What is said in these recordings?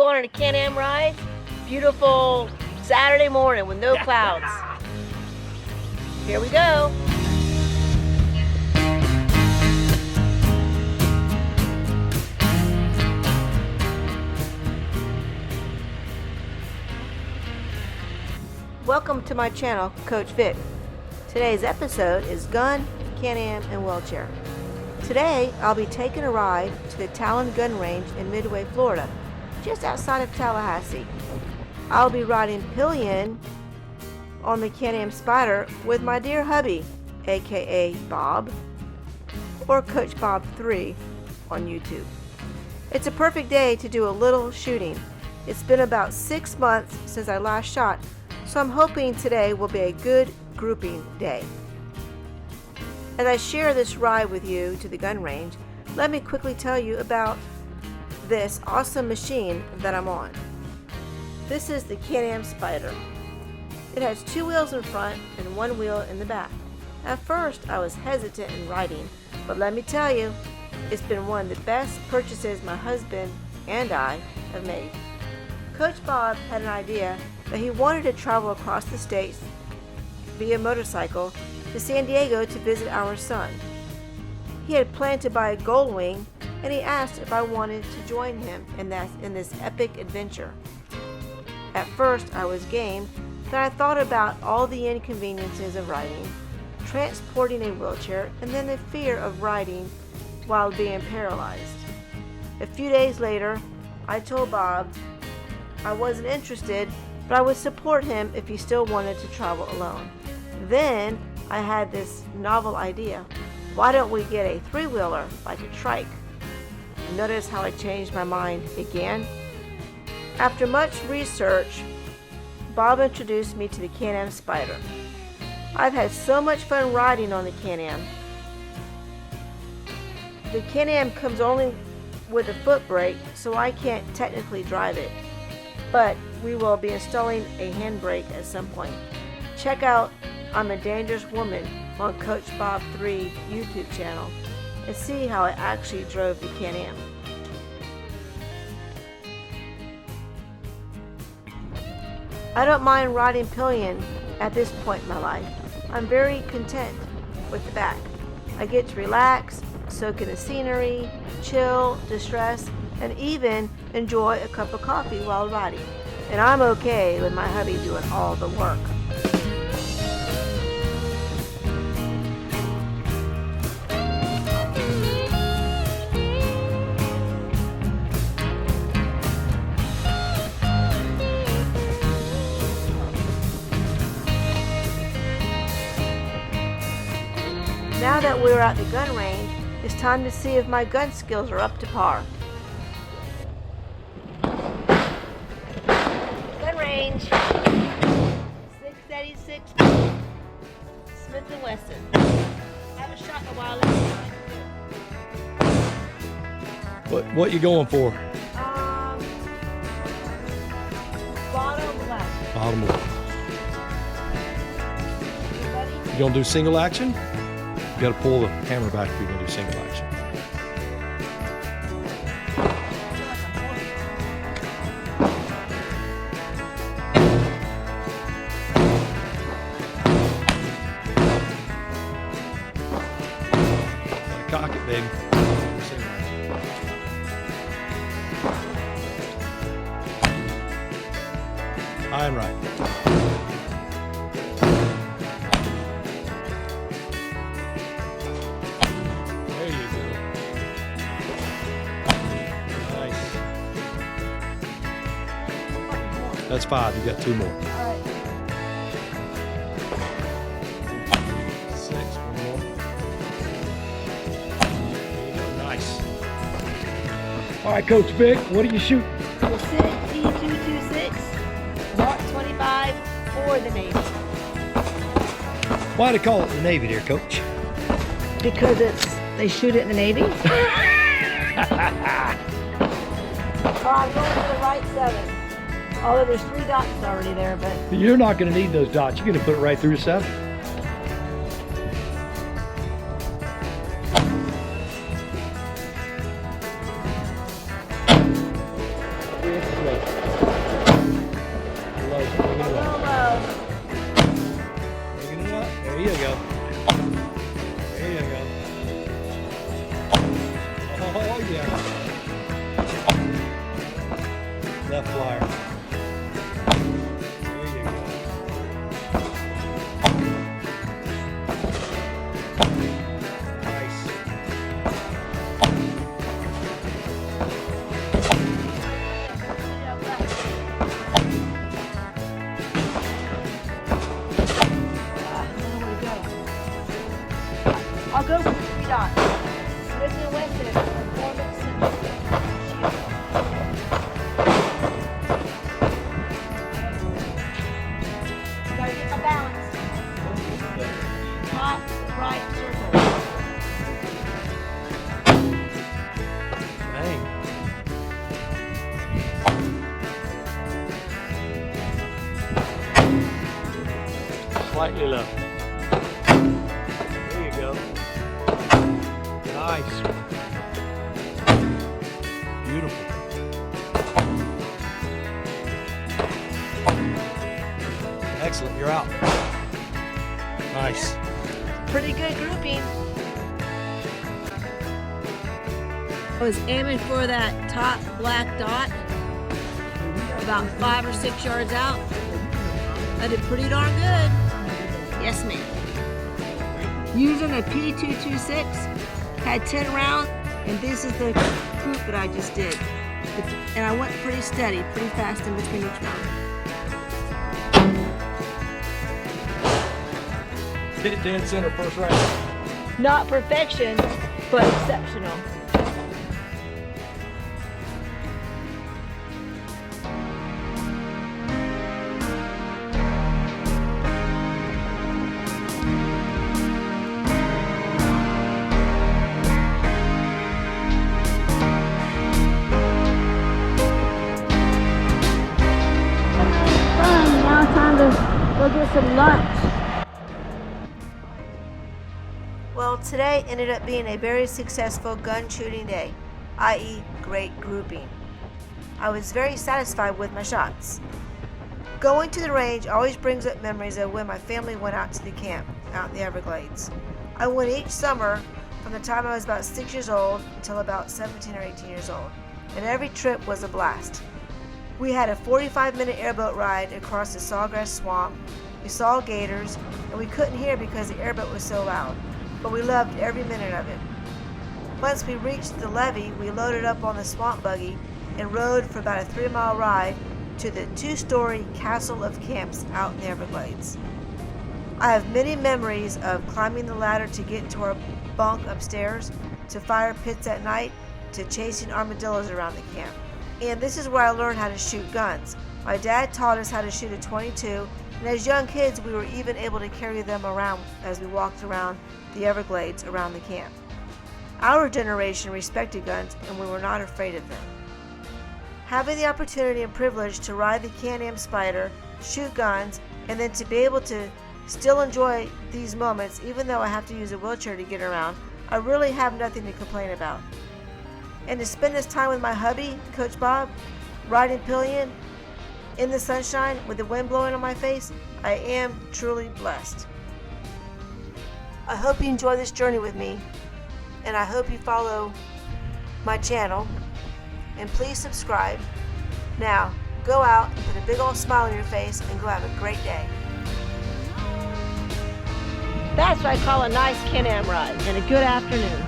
going on a Can-Am ride. Beautiful Saturday morning with no clouds. Here we go. Welcome to my channel, Coach Vic. Today's episode is gun, Can-Am, and wheelchair. Today, I'll be taking a ride to the Talon Gun Range in Midway, Florida, just outside of Tallahassee. I'll be riding Pillion on the Can-Am Spyder with my dear hubby, aka Bob, or Coach Bob 3 on YouTube. It's a perfect day to do a little shooting. It's been about 6 months since I last shot, so I'm hoping today will be a good grouping day. As I share this ride with you to the gun range, let me quickly tell you about this awesome machine that I'm on. This is the Can-Am Spyder. It has 2 wheels in front and 1 wheel in the back. At first I was hesitant in riding, but let me tell you, it's been one of the best purchases my husband and I have made. Coach Bob had an idea that he wanted to travel across the states via motorcycle to San Diego to visit our son. He had planned to buy a Gold Wing, and he asked if I wanted to join him in this epic adventure. At first I was game, then I thought about all the inconveniences of riding, transporting a wheelchair, and then the fear of riding while being paralyzed. A few days later, I told Bob I wasn't interested, but I would support him if he still wanted to travel alone. Then I had this novel idea. Why don't we get a 3-wheeler like a trike? Notice how I changed my mind again? After much research, Bob introduced me to the Can-Am Spyder. I've had so much fun riding on the Can-Am. The Can-Am comes only with a foot brake, so I can't technically drive it. But we will be installing a handbrake at some point. Check out I'm a Dangerous Woman on Coach Bob 3 YouTube channel and see how I actually drove the Can-Am. I don't mind riding Pillion at this point in my life. I'm very content with the back. I get to relax, soak in the scenery, chill, distress, and even enjoy a cup of coffee while riding. And I'm okay with my hubby doing all the work. Now that we're at the gun range, it's time to see if my gun skills are up to par. Gun range, 686 Smith & Wesson. Haven't shot in a while. What you going for? Bottom left. Bottom left. You ready? You gonna do single action? You gotta pull the hammer back if you're gonna do single action. Cock it, baby. Single action. High and right. There you go. Nice. That's 5. You got 2 more. All right. 6. 1 more. There you go. Nice. All right, Coach Vic, what are you shooting? The SIG E226 Mark 25 for the Navy. Why do they call it the Navy there, Coach? Because they shoot it in the Navy. I'm going to the right 7. Although there's 3 dots already there, but You're not going to need those dots. You're going to put it right through the 7. Left flyer. There you go. Nice. I'll go for 3 dots. Smith and Wesson, Performance Center. Gotta get my balance. Top, right, circle. Dang. Slightly left. There you go. Nice. Beautiful. Excellent, you're out. Nice. Pretty good grouping. I was aiming for that top black dot, about 5 or 6 yards out. I did pretty darn good. Yes, ma'am. Using a P226, had 10 rounds, and this is the group that I just did. And I went pretty steady, pretty fast in between each round. Hit it dead center first round. Not perfection, but exceptional. Now it's time to go get some lunch. Well, today ended up being a very successful gun shooting day, i.e. great grouping. I was very satisfied with my shots. Going to the range always brings up memories of when my family went out to the camp out in the Everglades. I went each summer from the time I was about 6 years old until about 17 or 18 years old, and every trip was a blast. We had a 45-minute airboat ride across the sawgrass swamp. We saw gators, and we couldn't hear because the airboat was so loud, but we loved every minute of it. Once we reached the levee, we loaded up on the swamp buggy and rode for about a 3-mile ride to the 2-story castle of camps out in the Everglades. I have many memories of climbing the ladder to get to our bunk upstairs, to fire pits at night, to chasing armadillos around the camp. And this is where I learned how to shoot guns. My dad taught us how to shoot a .22, and as young kids we were even able to carry them around as we walked around the Everglades around the camp. Our generation respected guns and we were not afraid of them. Having the opportunity and privilege to ride the Can-Am Spyder, shoot guns, and then to be able to still enjoy these moments even though I have to use a wheelchair to get around, I really have nothing to complain about. And to spend this time with my hubby, Coach Bob, riding Pillion in the sunshine with the wind blowing on my face, I am truly blessed. I hope you enjoy this journey with me, and I hope you follow my channel, and please subscribe. Now, go out and put a big old smile on your face and go have a great day. That's what I call a nice Can-Am ride and a good afternoon.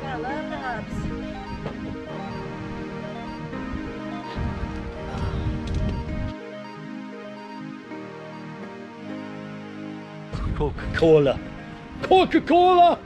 I love the hubs. Coca-Cola. Coca-Cola!